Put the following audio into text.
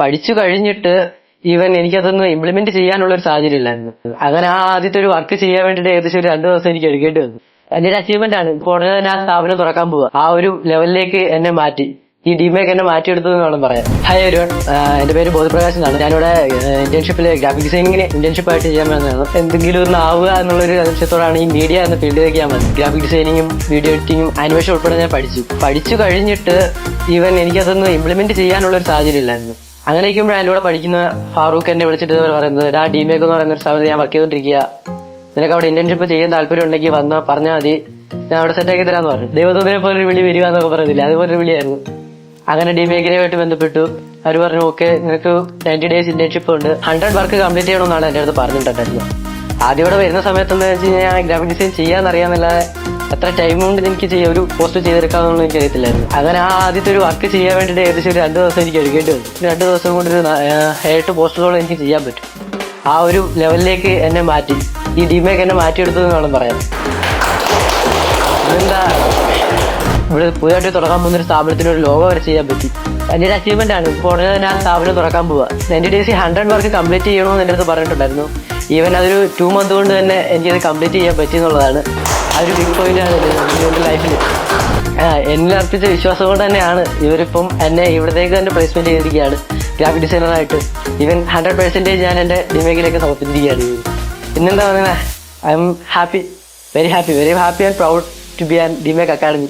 പഠിച്ചു കഴിഞ്ഞിട്ട് എനിക്കതൊന്ന് ഇംപ്ലിമെന്റ് ചെയ്യാനുള്ള ഒരു സാഹചര്യം ഇല്ലായിരുന്നു. അങ്ങനെ ആദ്യത്തെ ഒരു വർക്ക് ചെയ്യാൻ വേണ്ടിയിട്ട് ഏകദേശം ഒരു 2 ദിവസം എനിക്ക് എടുക്കേണ്ടി വന്നു. എന്റെ ഒരു അച്ചീവ്മെന്റ് ആണ്. ഇപ്പോൾ ഉടനെ തന്നെ ആ സ്ഥാപനം തുറക്കാൻ പോവുക. ആ ഒരു ലെവലിലേക്ക് എന്നെ മാറ്റി, ഈ ഡിമേക്ക് എന്നെ മാറ്റിയെടുത്തു എന്ന് വേണം പറയാൻ. ഹായ് എവരിവൺ, എന്റെ പേര് ബോധപ്രകാശ് എന്നാണ്. ഞാനിവിടെ ഇന്റേൺഷിപ്പിൽ ഗ്രാഫിക് ഡിസൈനിങ്ങിന് ഇന്റേൺഷിപ്പ് ആയിട്ട് ചെയ്യാൻ വേണ്ടതാണ്. എന്തെങ്കിലും ഒന്ന് ആവുക എന്നുള്ളൊരു ലക്ഷ്യത്തോടാണ് ഈ മീഡിയ എന്ന ഫീൽഡിലേക്ക് ഞാൻ വന്നത്. ഗ്രാഫിക് ഡിസൈനിങ്ങും വീഡിയോ എഡിറ്റിങ്ങും ആനിമേഷൻ ഉൾപ്പെടെ ഞാൻ പഠിച്ചു കഴിഞ്ഞിട്ട് എനിക്കതൊന്ന് ഇംപ്ലിമെന്റ് ചെയ്യാനുള്ള ഒരു സാഹചര്യം ഇല്ലായിരുന്നു. അങ്ങനെ ഇരിക്കുമ്പോഴാണ് എൻ്റെ കൂടെ പഠിക്കുന്ന ഫാറൂഖ് എന്നെ വിളിച്ചിട്ട് പറയുന്നത്, ഡിമേക്ക് എന്ന് പറയുന്ന ഒരു സ്ഥാപനത്തിൽ ഞാൻ വർക്ക് ചെയ്തുകൊണ്ടിരിക്കുക, നിനക്ക് അവിടെ ഇന്റേൺഷിപ്പ് ചെയ്യാൻ താല്പര്യം ഉണ്ടെങ്കിൽ പറഞ്ഞാൽ മതി, ഞാൻ അവിടെ സെറ്റാക്കി തരാന്ന് പറഞ്ഞു. ദൈവത്തിനെ പോലെ ഒരു വിളി വരിക എന്നൊക്കെ പറയുന്നില്ല, അതുപോലെ ഒരു വിളിയായിരുന്നു. അങ്ങനെ ഡിമേക്കിനുമായിട്ട് ബന്ധപ്പെട്ടു. അവർ പറഞ്ഞു, ഓക്കെ നിനക്ക് 90 days ഇന്റേൺഷിപ്പ് ഉണ്ട്, 100 വർക്ക് കംപ്ലീറ്റ് ചെയ്യണമെന്നാണ് എൻ്റെ അടുത്ത് പറഞ്ഞിട്ടുണ്ടായിരുന്നത്. ആദ്യം ഇവിടെ വരുന്ന സമയത്തെന്ന് വെച്ച് കഴിഞ്ഞാൽ ഗ്രാഫിക് ഡിസൈൻ ചെയ്യാന്നറിയാമെന്നല്ലാതെ എത്ര ടൈം കൊണ്ട് എനിക്ക് ഒരു പോസ്റ്റ് ചെയ്തെടുക്കാമെന്നൊന്നും എനിക്ക് അറിയത്തില്ലായിരുന്നു. അങ്ങനെ ആദ്യത്തെ ഒരു വർക്ക് ചെയ്യാൻ വേണ്ടിയിട്ട് ഏകദേശം ഒരു 2 ദിവസം എനിക്ക് എടുക്കേണ്ടി വന്നു. 2 ദിവസം കൊണ്ട് ഒരു 7 പോസ്റ്ററോളം എനിക്ക് ചെയ്യാൻ പറ്റും. ആ ഒരു ലെവലിലേക്ക് എന്നെ മാറ്റി, ഈ ഡിമേക്ക് എന്നെ മാറ്റിയെടുത്തു എന്ന് വേണം പറയാൻ. ഇതെന്താ, ഇവിടെ പുതിയതായിട്ട് തുറക്കാൻ പോകുന്നൊരു സ്ഥാപനത്തിന് ഒരു ലോഗോ വരെ ചെയ്യാൻ പറ്റി. എൻ്റെ ഒരു അച്ചീവ്മെന്റ് ആണ്. ഇപ്പോൾ ഉടനെ തന്നെ ആ സ്ഥാപനം തുറക്കാൻ പോവുക. 90 days 100 വർക്ക് കംപ്ലീറ്റ് ചെയ്യണമെന്ന് എൻ്റെ അടുത്ത് പറഞ്ഞിട്ടുണ്ടായിരുന്നു. ഈവൻ അതൊരു 2 month കൊണ്ട് തന്നെ എനിക്കത് കംപ്ലീറ്റ് ചെയ്യാൻ പറ്റിയെന്നുള്ളതാണ് അതൊരു ബിഗ് പോയിന്റ് ആണ് എൻ്റെ ലൈഫിൽ. എന്നിൽ അർപ്പിച്ച വിശ്വാസം കൊണ്ട് തന്നെയാണ് ഇവരിപ്പം എന്നെ ഇവിടത്തേക്ക് തന്നെ പ്ലേസ്മെന്റ് ചെയ്തിരിക്കുകയാണ് ഗ്രാഫിക് ഡിസൈനറായിട്ട്. ഈവൻ 100% ഞാൻ എൻ്റെ ഡിമേക്കിലേക്ക് സമർപ്പിച്ചിരിക്കുകയാണ്. പിന്നെന്താ പറയുന്നത്, I am happy, very happy and proud to be an Demake academy.